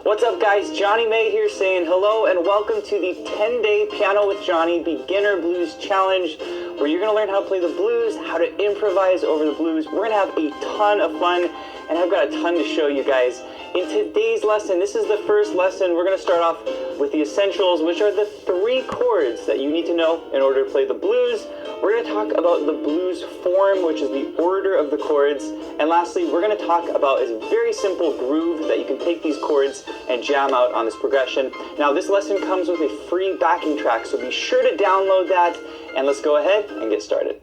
What's up, guys? Johnny May here saying hello and welcome to the 10-day Piano with Johnny Beginner Blues Challenge, where you're going to learn how to play the blues, how to improvise over the blues. We're going to have a ton of fun, and I've got a ton to show you guys. In today's lesson, this is the first lesson, we're going to start off with the essentials, which are the 3 chords that you need to know in order to play the blues. We're going to talk about the blues form, which is the order of the chords. And lastly, we're going to talk about a very simple groove that you can take these chords and jam out on this progression. Now, this lesson comes with a free backing track, so be sure to download that, and let's go ahead and get started.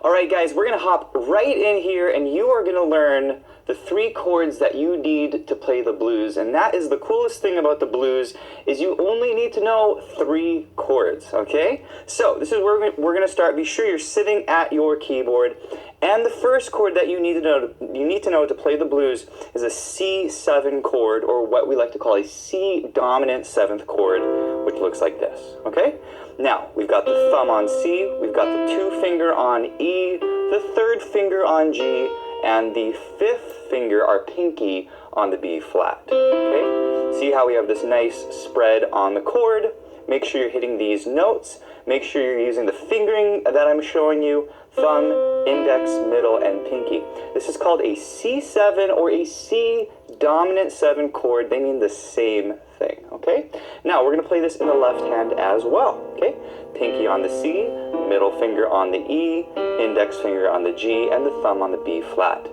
All right, guys, we're going to hop right in here, and you are going to learn the 3 chords that you need to play the blues. And that is the coolest thing about the blues, is you only need to know 3 chords, okay? So this is where we're going to start. Be sure you're sitting at your keyboard. And the first chord that you need to know to play the blues is a C7 chord, or what we like to call a C dominant 7th chord, which looks like this, okay? Now, we've got the thumb on C, we've got the 2 finger on E, the 3rd finger on G, and the 5th finger, our pinky, on the B flat, okay? See how we have this nice spread on the chord? Make sure you're hitting these notes. Make sure you're using the fingering that I'm showing you, thumb, index, middle, and pinky. This is called a C7 or a C dominant 7 chord. They mean the same thing, okay? Now, we're going to play this in the left hand as well, okay? Pinky on the C, middle finger on the E, index finger on the G, and the thumb on the B flat.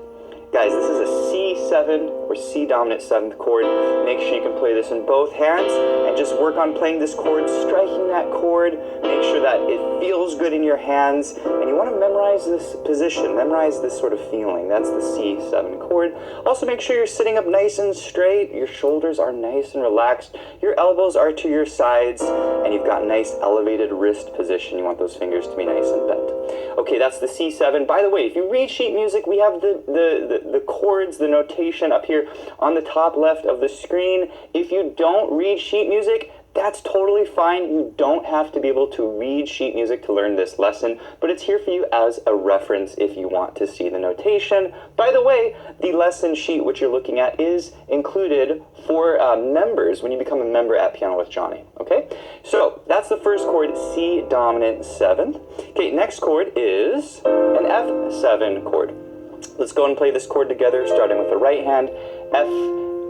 Guys, this is a C7 or C dominant 7th chord. Make sure you can play this in both hands and just work on playing this chord, striking that chord. Make sure that it feels good in your hands, and you want to memorize this position, memorize this sort of feeling. That's the C7 chord. Also, make sure you're sitting up nice and straight, your shoulders are nice and relaxed, your elbows are to your sides, and you've got nice elevated wrist position. You want those fingers to be nice and bent. Okay, that's the C7. By the way, if you read sheet music, we have the chords, the notation up here on the top left of the screen. If you don't read sheet music, that's totally fine. You don't have to be able to read sheet music to learn this lesson, but it's here for you as a reference if you want to see the notation. By the way, the lesson sheet, which you're looking at, is included for members when you become a member at Piano with Johnny, okay? So that's the first chord, C dominant 7th. Okay, next chord is an F7 chord. Let's go and play this chord together, starting with the right hand, F,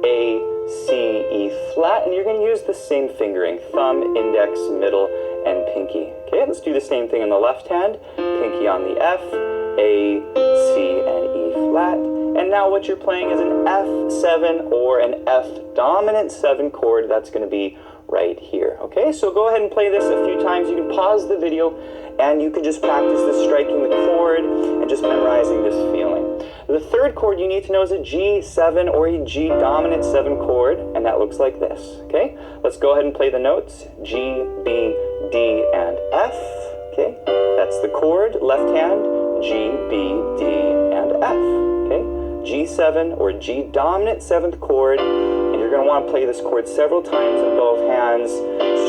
A, C, E flat, and you're going to use the same fingering, thumb, index, middle, and pinky. Okay, let's do the same thing in the left hand, pinky on the F, A, C, and E flat. And now what you're playing is an F7 or an F dominant 7 chord. That's going to be right here. Okay, so go ahead and play this a few times. You can pause the video and you can just practice this, striking the chord and just memorizing this feeling. The 3rd chord you need to know is a G7 or a G dominant 7 chord, and that looks like this. Okay, let's go ahead and play the notes, G, B, D, and F. Okay, that's the chord, left hand, G, B, D, and F. Okay, G7 or G dominant 7th chord, and you're going to want to play this chord several times in both hands.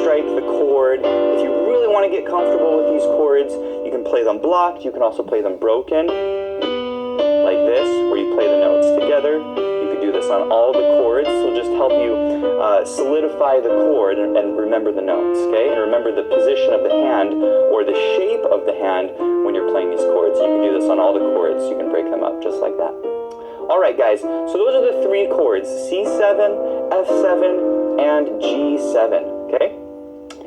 Strike the chord. If you really want to get comfortable with these chords, you can play them blocked. You can also play them broken, like this, where you play the notes together. You can do this on all the chords. This will just help you solidify the chord and remember the notes, okay? And remember the position of the hand or the shape of the hand when you're playing these chords. You can do this on all the chords. You can break them up just like that. All right, guys, so those are the 3 chords, C7, F7, and G7, okay?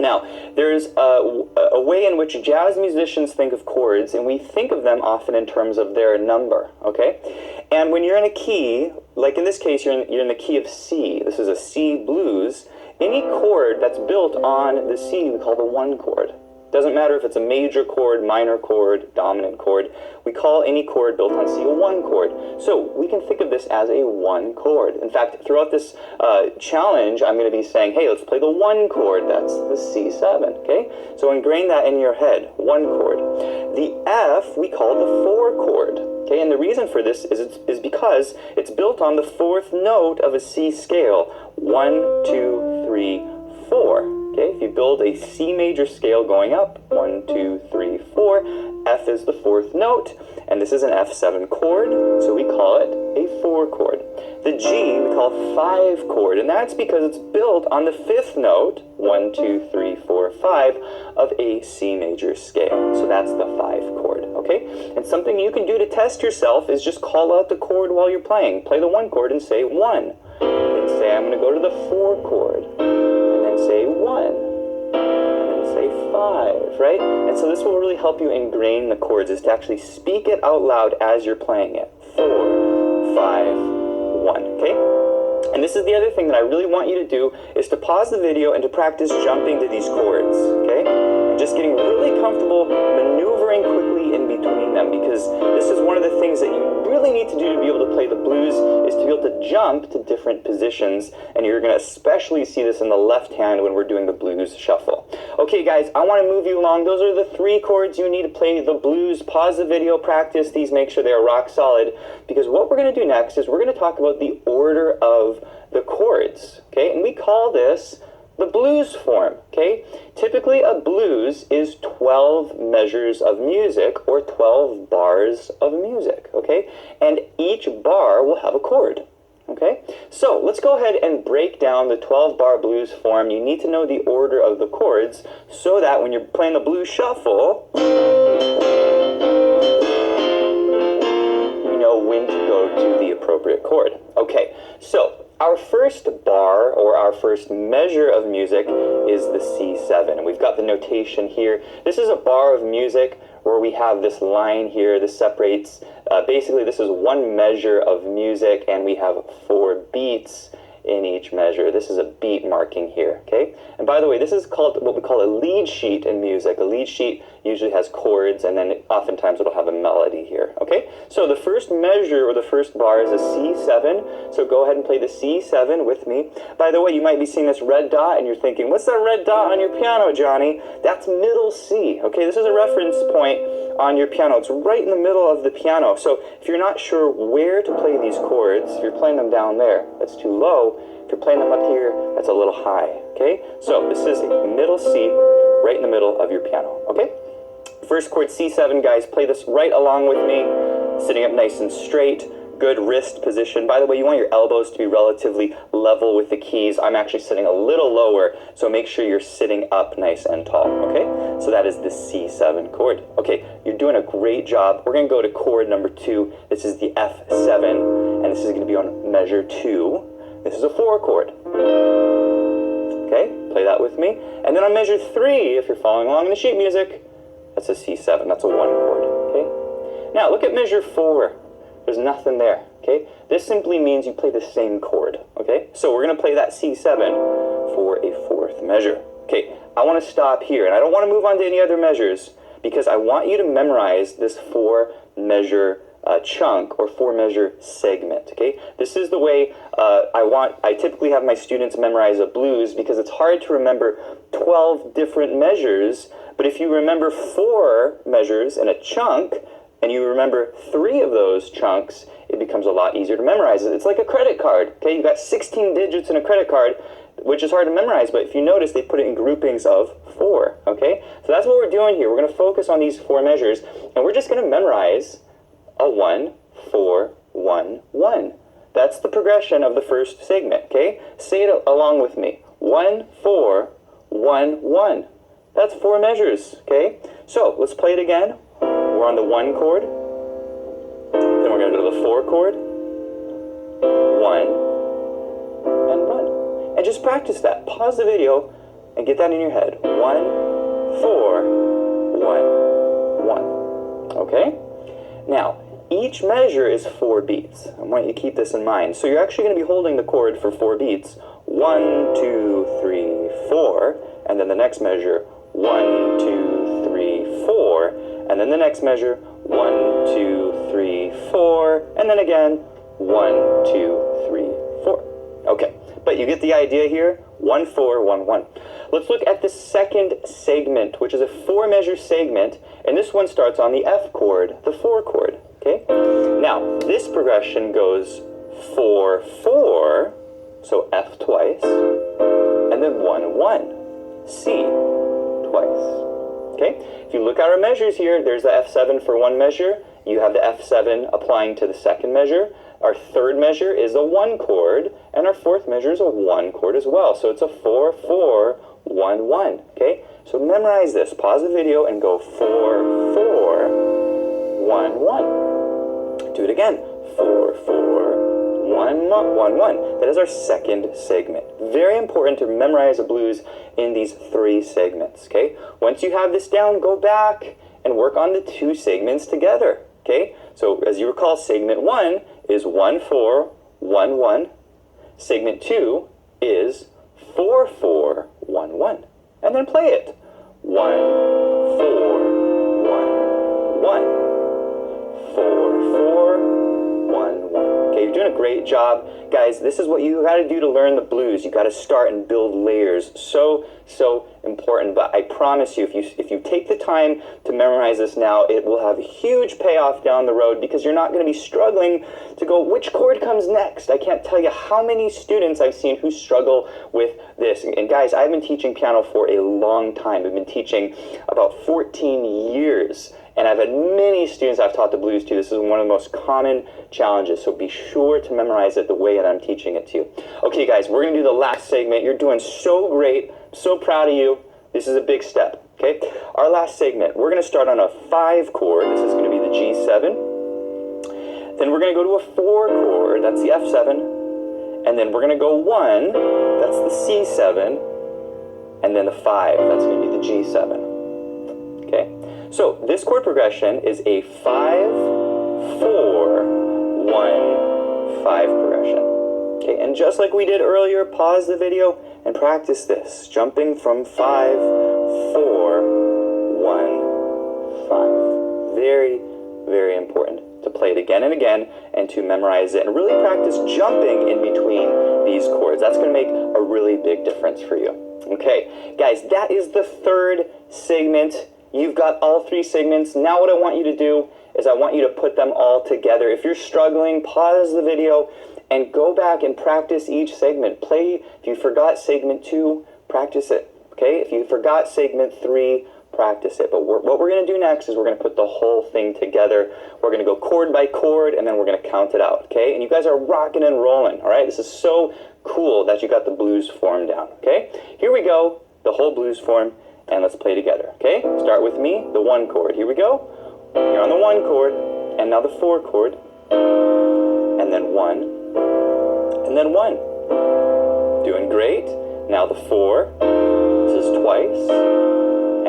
Now, there's a way in which jazz musicians think of chords, and we think of them often in terms of their number, okay? And when you're in a key, like in this case, you're in the key of C. This is a C blues. Any chord that's built on the C, we call the 1 chord. Doesn't matter if it's a major chord, minor chord, dominant chord. We call any chord built on C a 1 chord. So we can think of this as a 1 chord. In fact, throughout this challenge, I'm going to be saying, hey, let's play the 1 chord. That's the C7, okay? So ingrain that in your head, 1 chord. The F we call the 4 chord, okay? And the reason for this is because it's built on the 4th note of a C scale, 1, 2, 3, 4. Okay, if you build a C major scale going up, 1, 2, 3, 4, F is the 4th note, and this is an F7 chord, so we call it a 4 4 chord. The G we call 5 chord, and that's because it's built on the 5th note, 1, 2, 3, 4, 5, of a C major scale. So that's the 5 chord, okay? And something you can do to test yourself is just call out the chord while you're playing. Play the 1 chord and say 1. Then say, I'm going to go to the 4 chord, and then say 1. 5, right? And so this will really help you ingrain the chords, is to actually speak it out loud as you're playing it. 4, 5, 1, okay? And this is the other thing that I really want you to do, is to pause the video and to practice jumping to these chords, okay? And just getting really comfortable maneuvering quickly in between them, because this is one of the things that you really need to do to be able to play the blues, is to be able to jump to different positions, and you're going to especially see this in the left hand when we're doing the blues shuffle. Okay guys, I want to move you along. Those are the 3 chords you need to play the blues. Pause the video, practice these, make sure they are rock solid, because what we're going to do next is we're going to talk about the order of the chords, okay? And we call this the blues form, okay? Typically a blues is 12 measures of music, or 12 bars of music, okay? And each bar will have a chord, okay? So let's go ahead and break down the 12-bar blues form. You need to know the order of the chords so that when you're playing the blues shuffle, you know when to go to the appropriate chord. Okay, so our first bar, or our first measure of music, is the C7. And we've got the notation here. This is a bar of music where we have this line here. This separates, basically this is 1 measure of music, and we have 4 beats in each measure. This is a beat marking here, okay? And by the way, this is called what we call a lead sheet in music. A lead sheet usually has chords, and then oftentimes it'll have a melody here, okay? So the first measure, or the first bar, is a C7. So go ahead and play the C7 with me. By the way, you might be seeing this red dot, and you're thinking, what's that red dot on your piano, Johnny? That's middle C, okay? This is a reference point on your piano. It's right in the middle of the piano. So if you're not sure where to play these chords, if you're playing them down there, that's too low. If you're playing them up here, that's a little high, okay? So this is middle C, right in the middle of your piano, okay? First chord, C7, guys, play this right along with me, sitting up nice and straight. Good wrist position. By the way, you want your elbows to be relatively level with the keys. I'm actually sitting a little lower, so make sure you're sitting up nice and tall, okay? So that is the C7 chord. Okay, you're doing a great job. We're going to go to chord number 2. This is the F7, and this is going to be on measure 2. This is a 4 chord. Okay, play that with me. And then on measure 3, if you're following along in the sheet music, that's a C7. That's a 1 chord, okay? Now, look at measure 4. There's nothing there, okay? This simply means you play the same chord, okay? So we're going to play that C7 for a 4th measure. Okay, I want to stop here, and I don't want to move on to any other measures, because I want you to memorize this 4-measure chunk, or 4-measure segment, okay? This is the way I typically have my students memorize a blues, because it's hard to remember 12 different measures, but if you remember 4 measures in a chunk, and you remember 3 of those chunks, it becomes a lot easier to memorize. It's like a credit card, okay? You've got 16 digits in a credit card, which is hard to memorize, but if you notice, they put it in groupings of 4, okay? So that's what we're doing here. We're going to focus on these 4 measures, and we're just going to memorize a 1, 4, 1, 1. That's the progression of the first segment, okay? Say it along with me. 1, 4, 1, 1. That's 4 measures, okay? So let's play it again. We're on the 1 chord, then we're going to go to the 4 chord, 1, and 1. And just practice that. Pause the video and get that in your head. 1, 4, 1, 1. Okay? Now, each measure is 4 beats. I want you to keep this in mind. So you're actually going to be holding the chord for 4 beats. 1, 2, 3, 4, and then the next measure, 1, 2, 3, 4. And then the next measure, 1, 2, 3, 4, and then again, 1, 2, 3, 4. Okay, but you get the idea here, 1, 4, 1, 1. Let's look at the second segment, which is a 4-measure segment, and this one starts on the F chord, the 4 chord, okay? Now, this progression goes 4, 4, so F twice, and then 1, 1, C twice. Okay? If you look at our measures here, there's the F7 for 1 measure. You have the F7 applying to the second measure. Our third measure is a 1 chord, and our fourth measure is a 1 chord as well. So it's a 4, 4, 1, 1. Okay? So memorize this. Pause the video and go 4, 4, 1, 1. Do it again. 4, 4, 1, 1, 1. That is our second segment. Very important to memorize a blues in these 3 segments. Okay? Once you have this down, go back and work on the 2 segments together. Okay? So as you recall, segment 1 is 1, 4, 1, 1. Segment 2 is 4, 4, 1, 1. And then play it. 1, 4, 1, 1. 4, 4, 1, 1. Okay, you're doing a great job. Guys, this is what you got to do to learn the blues. You got to start and build layers. So important. But I promise you, if you take the time to memorize this now, it will have a huge payoff down the road, because you're not going to be struggling to go, which chord comes next? I can't tell you how many students I've seen who struggle with this. And guys, I've been teaching piano for a long time. I've been teaching about 14 years. And I've had many students I've taught the blues to. This is one of the most common challenges, so be sure to memorize it the way that I'm teaching it to you. Okay, guys, we're going to do the last segment. You're doing so great. I'm so proud of you. This is a big step, okay? Our last segment, we're going to start on a 5 chord. This is going to be the G7. Then we're going to go to a 4 chord. That's the F7. And then we're going to go 1. That's the C7. And then the 5. That's going to be the G7. Okay? So this chord progression is a 5, 4, 1, 5 progression. Okay, and just like we did earlier, pause the video and practice this. Jumping from 5, 4, 1, 5. Very, very important to play it again and again and to memorize it and really practice jumping in between these chords. That's going to make a really big difference for you. Okay, guys, that is the third segment. You've got all 3 segments. Now what I want you to do is I want you to put them all together. If you're struggling, pause the video and go back and practice each segment. Play, if you forgot segment 2, practice it. Okay? If you forgot segment 3, practice it. But what we're going to do next is we're going to put the whole thing together. We're going to go chord by chord, and then we're going to count it out. Okay? And you guys are rocking and rolling. All right? This is so cool that you got the blues form down. Okay? Here we go. The whole blues form. And let's play together, okay? Start with me, the 1 chord. Here we go. You're on the 1 chord, and now the 4 chord, and then 1, and then 1. Doing great. Now the 4, this is twice,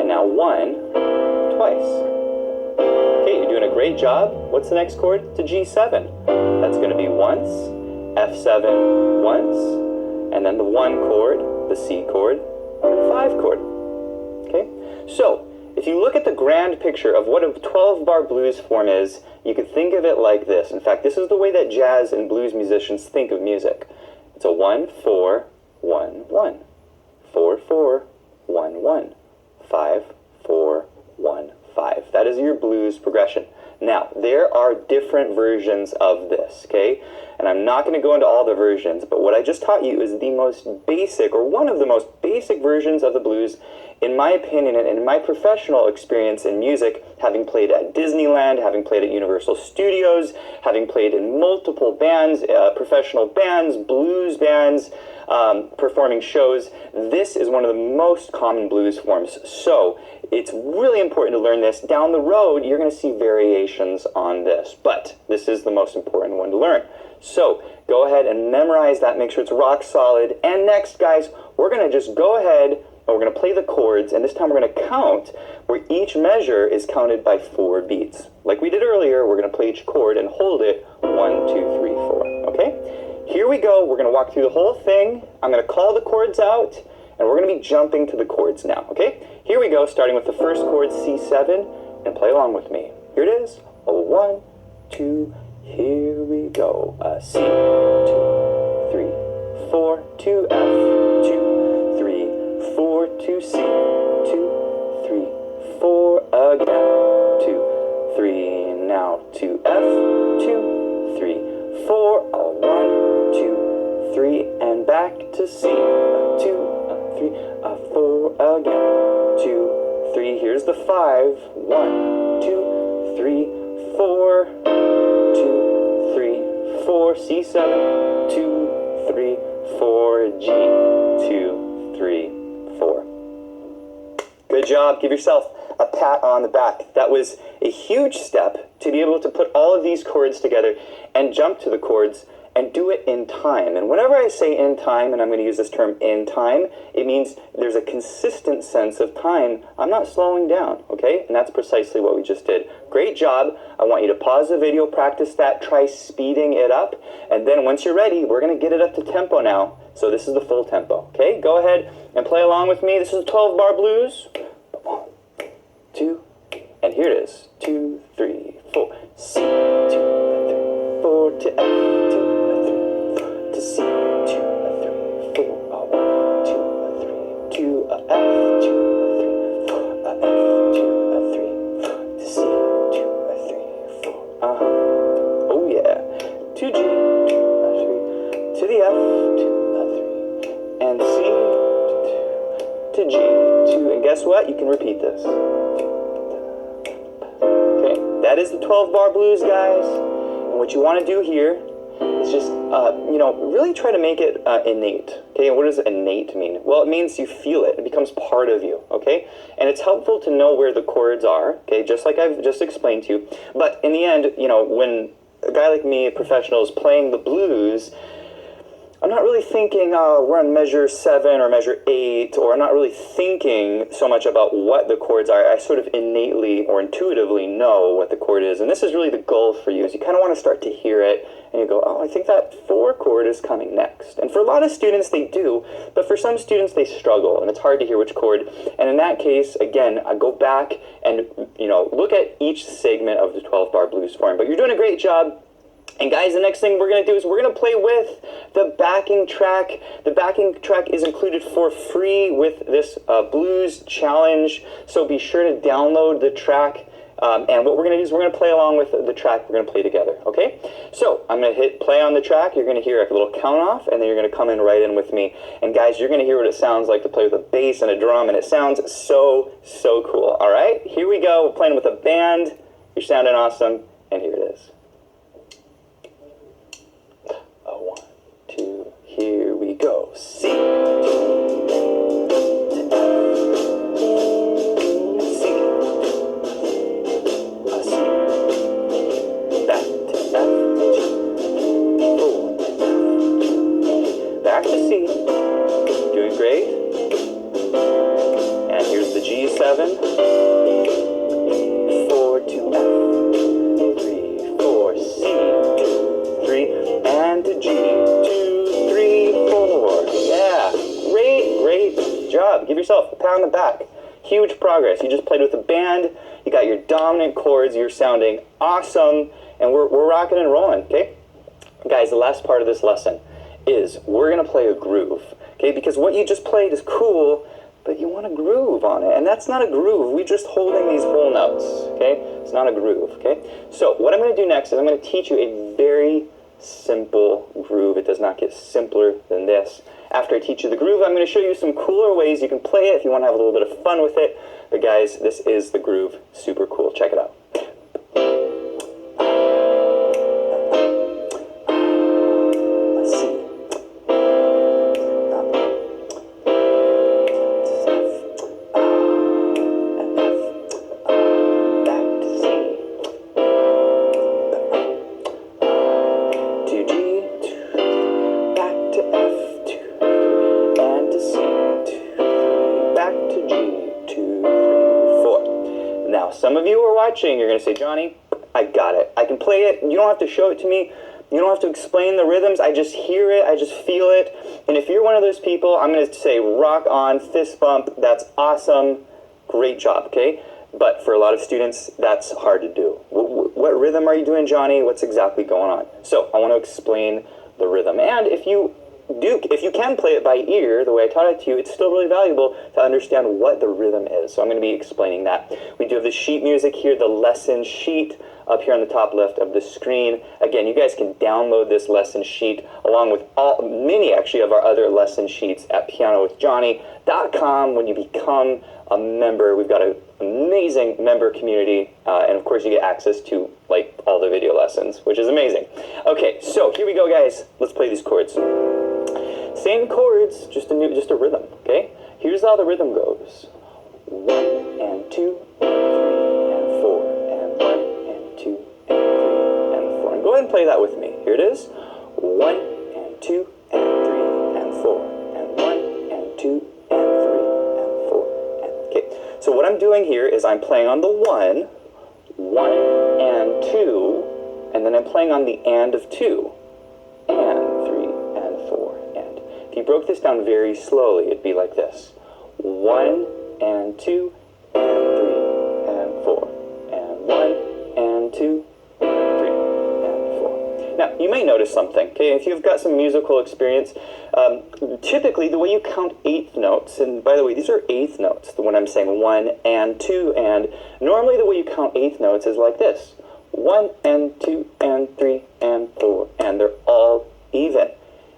and now 1, twice. Okay, you're doing a great job. What's the next chord? It's a G7. That's going to be once, F7 once, and then the 1 chord, the C chord, and the 5 chord. Okay, so if you look at the grand picture of what a 12-bar blues form is, you could think of it like this. In fact, this is the way that jazz and blues musicians think of music. It's a 1, 4, 1, 1. 4, 4, 1, 1. 5, 4, 1, 5. That is your blues progression. Now, there are different versions of this, okay? And I'm not going to go into all the versions, but what I just taught you is the most basic, or one of the most basic versions of the blues, in my opinion, and in my professional experience in music, having played at Disneyland, having played at Universal Studios, having played in multiple bands, professional bands, blues bands, performing shows, this is one of the most common blues forms. So it's really important to learn this. Down the road, you're going to see variations on this, but this is the most important one to learn. So go ahead and memorize that. Make sure it's rock solid. And next, guys, we're going to just go ahead and we're going to play the chords, and this time we're going to count where each measure is counted by 4 beats. Like we did earlier, we're going to play each chord and hold it 1, 2, 3, 4. Okay? Here we go. We're going to walk through the whole thing. I'm going to call the chords out, and we're going to be jumping to the chords now. Okay? Here we go, starting with the first chord, C7, and play along with me. Here it is. A 1, 2, here we go. A C, 2, 3, 4, 2, F, 2, 3, 4, 2, C, 2, 3, 4, again, 2, 3, now 2, F, 2, 3, 4, a 1, 2, 3, and back to C, a 2, a 3, a 4, again, 2, 3, here's the 5, 1, 2, 3, 4, 2, 3, 4, 4, C7, 2, 3, 4, G, 2, 3, 4. Good job. Give yourself a pat on the back. That was a huge step to be able to put all of these chords together and jump to the chords and do it in time. And whenever I say in time, and I'm going to use this term in time, it means there's a consistent sense of time. I'm not slowing down, okay? And that's precisely what we just did. Great job. I want you to pause the video, practice that, try speeding it up, and then once you're ready, we're going to get it up to tempo now. So this is the full tempo, okay? Go ahead and play along with me. This is the 12-bar blues. 1, 2, and here it is. 2, 3, 4. C, 2, 3, 4 to F, 2, to C, 2, 3, 4, 1, 2, 3, to F, 2, 3, 4, F, 2, 3, to C, 2, 3, 4. Oh yeah. To G, 2, 3, to the F, 2, 3, and C, to G, 2, and guess what? You can repeat this. Okay, that is the 12-bar blues, guys. And what you want to do here is just, really try to make it innate. Okay, and what does innate mean? Well, it means you feel it. It becomes part of you, okay? And it's helpful to know where the chords are, okay, just like I've just explained to you. But in the end, when a guy like me, a professional, is playing the blues, I'm not really thinking, we're on measure 7 or measure 8, or I'm not really thinking so much about what the chords are. I sort of innately or intuitively know what the chord is. And this is really the goal for you, is you kind of want to start to hear it, and you go, oh, I think that 4 chord is coming next. And for a lot of students, they do, but for some students, they struggle, and it's hard to hear which chord. And in that case, again, I go back and, look at each segment of the 12-bar blues form. But you're doing a great job. And guys, the next thing we're going to do is we're going to play with the backing track. The backing track is included for free with this blues challenge, so be sure to download the track. And what we're going to do is we're going to play along with the track we're going to play together, okay? So I'm going to hit play on the track. You're going to hear a little count off, and then you're going to come in right in with me. And guys, you're going to hear what it sounds like to play with a bass and a drum, and it sounds so, so cool. All right, here we go. We're playing with a band. You're sounding awesome, and here it is. 1, 2, here we go. C, to F, C, a C, back to F, 4, back to C, doing great. And here's the G7, 4 to F, 3, 4, C, 2, 3, and to G, 2, 3, 4. Yeah, great job. Give yourself a pat on the back. Huge progress. You just played with a band. You got your dominant chords. You're sounding awesome, and we're rocking and rolling. Okay, guys. The last part of this lesson is we're gonna play a groove. Okay, because what you just played is cool, but you want a groove on it, and that's not a groove. We're just holding these whole notes. Okay, it's not a groove. Okay, so what I'm gonna do next is I'm gonna teach you a very simple groove. It does not get simpler than this. After I teach you the groove, I'm going to show you some cooler ways you can play it if you want to have a little bit of fun with it. But guys, this is the groove. Super cool. Check it out. Some of you are watching, you're going to say, Johnny, I got it. I can play it. You don't have to show it to me. You don't have to explain the rhythms. I just hear it. I just feel it. And if you're one of those people, I'm going to say rock on, fist bump. That's awesome. Great job, okay? But for a lot of students, that's hard to do. What rhythm are you doing, Johnny? What's exactly going on? So I want to explain the rhythm. And if you can play it by ear, the way I taught it to you, it's still really valuable to understand what the rhythm is. So I'm going to be explaining that. We do have the sheet music here, the lesson sheet up here on the top left of the screen. Again, you guys can download this lesson sheet along with many actually of our other lesson sheets at pianowithjohnny.com. When you become a member, we've got a amazing member community, and of course you get access to like all the video lessons, which is amazing. Okay, so here we go, guys. Let's play these chords. Same chords, just a rhythm. Okay, here's how the rhythm goes: 1 and 2 and 3 and 4 and 1 and 2 and 3 and 4. And go ahead and play that with me. Here it is: 1 and 2 and 3 and 4 and 1 and 2 and 3 and 4. Okay, so what I'm doing here is I'm playing on the 1 and 2, and then I'm playing on the and of 2, and 3 and 4, and. If you broke this down very slowly, it'd be like this: 1 and 2 and 3 and 4 and 1 and 2 and 3 and 4. Now, you may notice something, okay? If you've got some musical experience, typically the way you count eighth notes, and by the way, these are eighth notes, when I'm saying 1 and 2 and, normally the way you count eighth notes is like this: 1 and 2 and 3 and 4, and they're all even.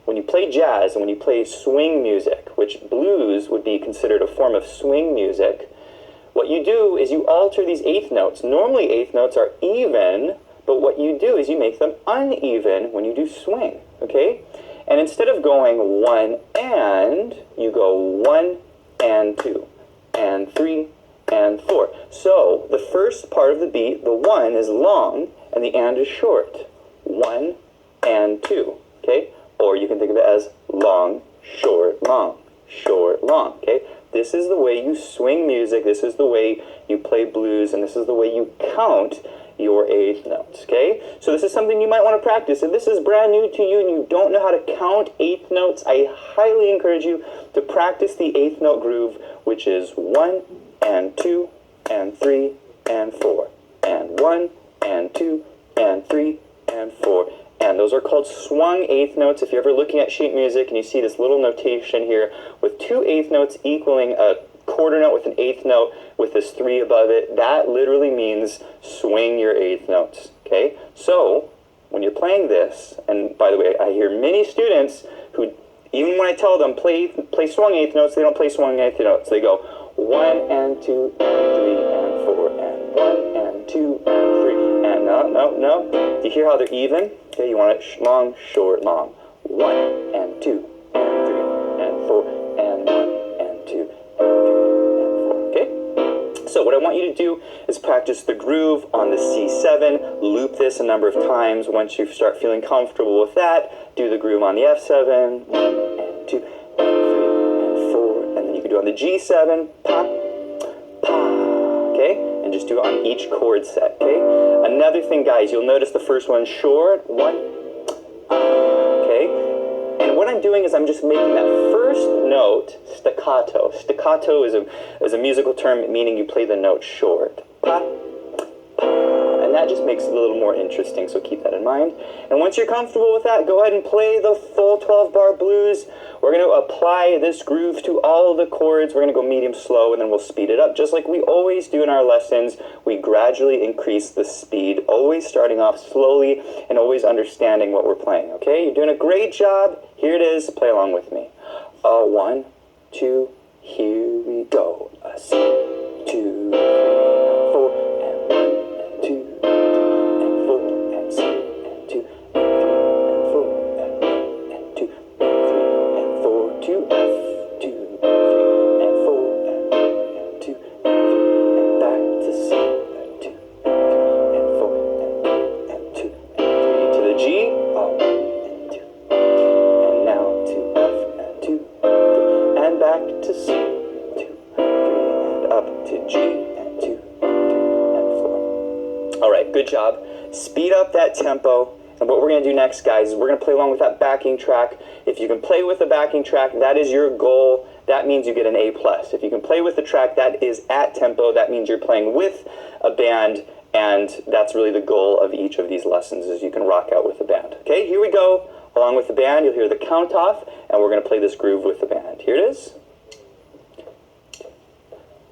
When you play jazz and when you play swing music, which blues would be considered a form of swing music, what you do is you alter these eighth notes. Normally eighth notes are even, but what you do is you make them uneven when you do swing, okay? And instead of going 1 and, you go 1 and 2 and 3 and 4. So the first part of the beat, the 1 is long and the and is short. 1 and 2, okay? Or you can think of it as long, short, long, okay? This is the way you swing music, this is the way you play blues, and this is the way you count your eighth notes, okay? So this is something you might want to practice. If this is brand new to you and you don't know how to count eighth notes, I highly encourage you to practice the eighth note groove, which is 1 and 2 and 3 and 4, and 1 and 2 and 3 and 4. And those are called swung eighth notes. If you're ever looking at sheet music and you see this little notation here with 2 eighth notes equaling a quarter note with an eighth note with this 3 above it, that literally means swing your eighth notes, okay? So when you're playing this, and by the way, I hear many students who, even when I tell them play swung eighth notes, they don't play swung eighth notes. They go 1 and 2 and 3 and 4 and 1 and 2 and 3 and no. Do you hear how they're even? Okay, you want it long, short, long. 1 and 2 and 3 and 4 and 1 and 2 and 3 and 4. Okay? So what I want you to do is practice the groove on the C7, loop this a number of times. Once you start feeling comfortable with that, do the groove on the F7, 1 and 2 and 3 and 4, and then you can do it on the G7, pa, pa, okay? And just do it on each chord set, okay? Another thing, guys, you'll notice the first one's short, 1, okay? And what I'm doing is I'm just making that first note staccato. Staccato is a musical term meaning you play the note short. Pa, pa, and that just makes it a little more interesting, so keep that in mind. And once you're comfortable with that, go ahead and play the full 12-bar blues. We're going to apply this groove to all of the chords. We're going to go medium slow, and then we'll speed it up. Just like we always do in our lessons, we gradually increase the speed, always starting off slowly and always understanding what we're playing, okay? You're doing a great job. Here it is. Play along with me. 1, 2, here we go. A C, 2, 3, 4, and 1, and 2, 3, and 4, and C, and 2, and 3, and 4, and 1, and 2, and 4, 2, F, 2, 3, and 4, and 1, and 2, and 3, and back to C, and 2, and 4, and 2, and 3 to the G, 1 and 2, and now to F, and 2, and back to C, 2, 3, and up to G, and 2, 3, and 4. All right, good job. Speed up that tempo. And what we're going to do next, guys, is we're going to play along with that backing track. If you can play with the backing track, that is your goal. That means you get an A+. If you can play with the track that is at tempo, that means you're playing with a band, and that's really the goal of each of these lessons, is you can rock out with the band. Okay, here we go. Along with the band, you'll hear the count off, and we're going to play this groove with the band. Here it is.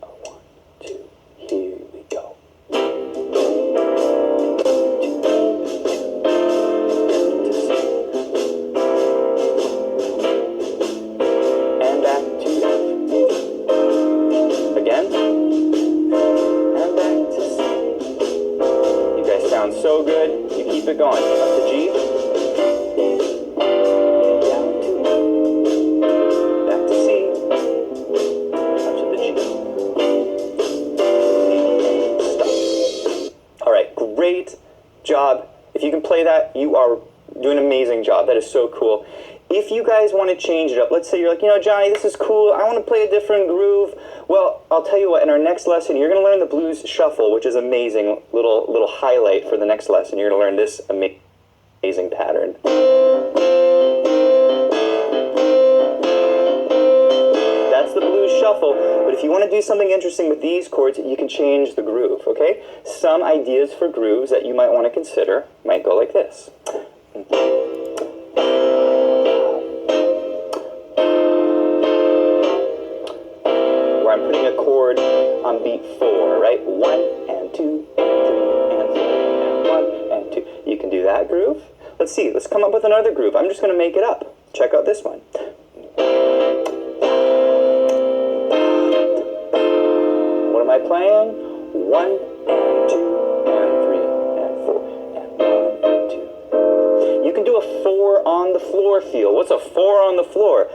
1, 2, here we go. And back to F. Again. you are doing an amazing job. That is so cool. If you guys want to change it up, let's say you're like, you know, Johnny, this is cool. I want to play a different groove. Well, I'll tell you what, in our next lesson, you're going to learn the blues shuffle, which is amazing. Little highlight for the next lesson. You're going to learn this amazing pattern. That's the blues shuffle. But if you want to do something interesting with these chords, you can change the groove, okay? Some ideas for grooves that you might want to consider might go like this. I'm putting a chord on beat 4, right? 1 and 2 and 3 and 4 and 1 and 2. You can do that groove. Let's see. Let's come up with another groove. I'm just going to make it up. Check out this one. What am I playing? 1 and 2 and 3 and 4 and 1 and 2. You can do a 4 on the floor feel. What's a 4 on the floor?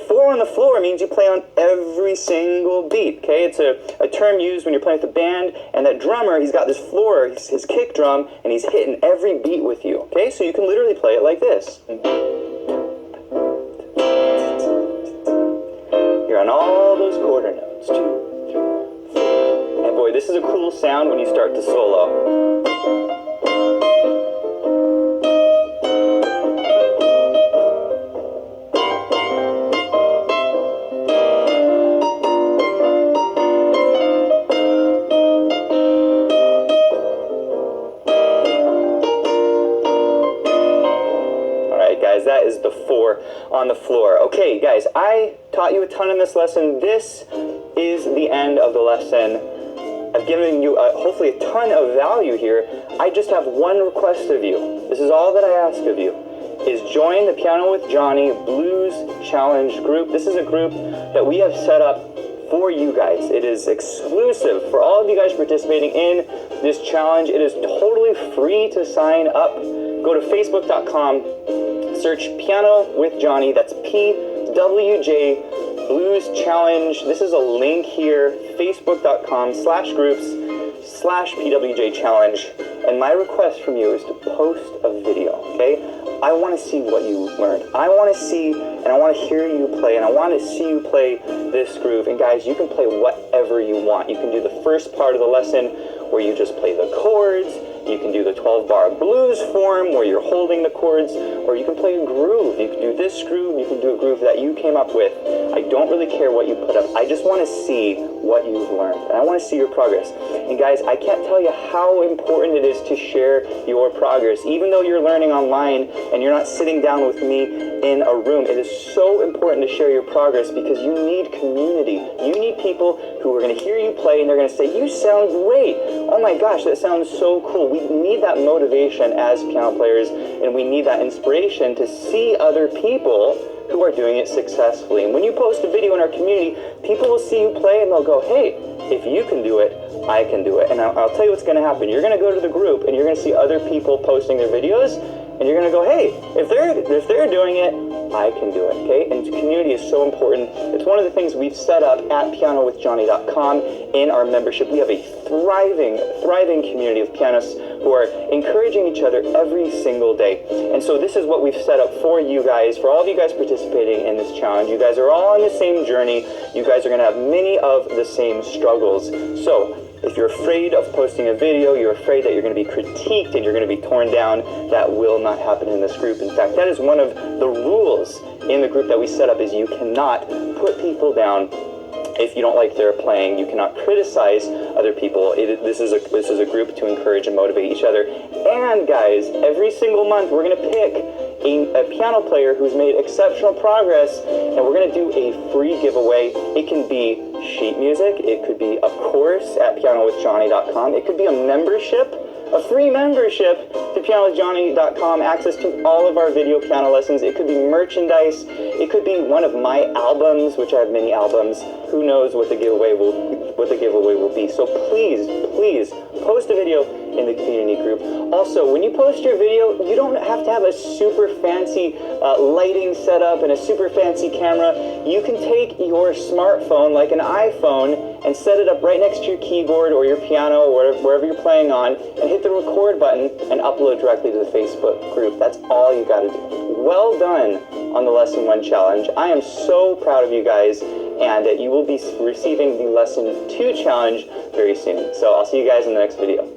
4 on the floor means you play on every single beat, okay? It's a term used when you're playing with a band, and that drummer, he's got this floor, his kick drum, and he's hitting every beat with you, okay? So you can literally play it like this. You're on all those quarter notes. 2, 3, 4. And boy, this is a cool sound when you start to solo. That is the 4 on the floor. Okay, guys, I taught you a ton in this lesson. This is the end of the lesson. I've given you hopefully a ton of value here. I just have one request of you. This is all that I ask of you, is join the Piano with Johnny Blues Challenge group. This is a group that we have set up for you guys. It is exclusive for all of you guys participating in this challenge. It is totally free to sign up. Go to facebook.com, search Piano with Johnny. That's PWJ Blues Challenge. This is a link here, facebook.com/groups/PWJ Challenge. And my request from you is to post a video, okay? I want to see what you learned. I want to see and I want to hear you play, and I want to see you play this groove. And guys, you can play whatever you want. You can do the first part of the lesson where you just play the chords. You can do the 12-bar blues form where you're holding the chords, or you can play a groove. You can do this groove, you can do a groove that you came up with. I don't really care what you put up. I just want to see what you've learned, and I want to see your progress. And guys, I can't tell you how important it is to share your progress. Even though you're learning online and you're not sitting down with me in a room, it is so important to share your progress because you need community. You need people who are going to hear you play and they're going to say, you sound great. Oh my gosh, that sounds so cool. We need that motivation as piano players, and we need that inspiration to see other people who are doing it successfully. And when you post a video in our community, people will see you play and they'll go, hey, if you can do it, I can do it. And I'll tell you what's going to happen. You're going to go to the group and you're going to see other people posting their videos, and you're going to go, hey, if they're doing it, I can do it, okay? And community is so important. It's one of the things we've set up at pianowithjohnny.com in our membership. We have a thriving community of pianists who are encouraging each other every single day. And so this is what we've set up for you guys, for all of you guys participating in this challenge. You guys are all on the same journey. You guys are going to have many of the same struggles. So if you're afraid of posting a video, you're afraid that you're going to be critiqued and you're going to be torn down, that will not happen in this group. In fact, that is one of the rules in the group that we set up, is you cannot put people down if you don't like their playing. You cannot criticize other people. This is a group to encourage and motivate each other. And guys, every single month we're going to pick a piano player who's made exceptional progress, and we're going to do a free giveaway. It can be sheet music, it could be a course at pianowithjohnny.com, it could be a membership, a free membership to pianowithjohnny.com, access to all of our video piano lessons. It could be merchandise, it could be one of my albums, which I have many albums. Who knows what the giveaway will be. So please post a video in the community group. Also, when you post your video, you don't have to have a super fancy lighting setup and a super fancy camera. you can take your smartphone, like an iPhone, and set it up right next to your keyboard or your piano or wherever you're playing on, and hit the record button and upload directly to the Facebook group. That's all you got to do. Well done on the Lesson 1 challenge. I am so proud of you guys, and you will be receiving the Lesson 2 challenge very soon. So I'll see you guys in the next video.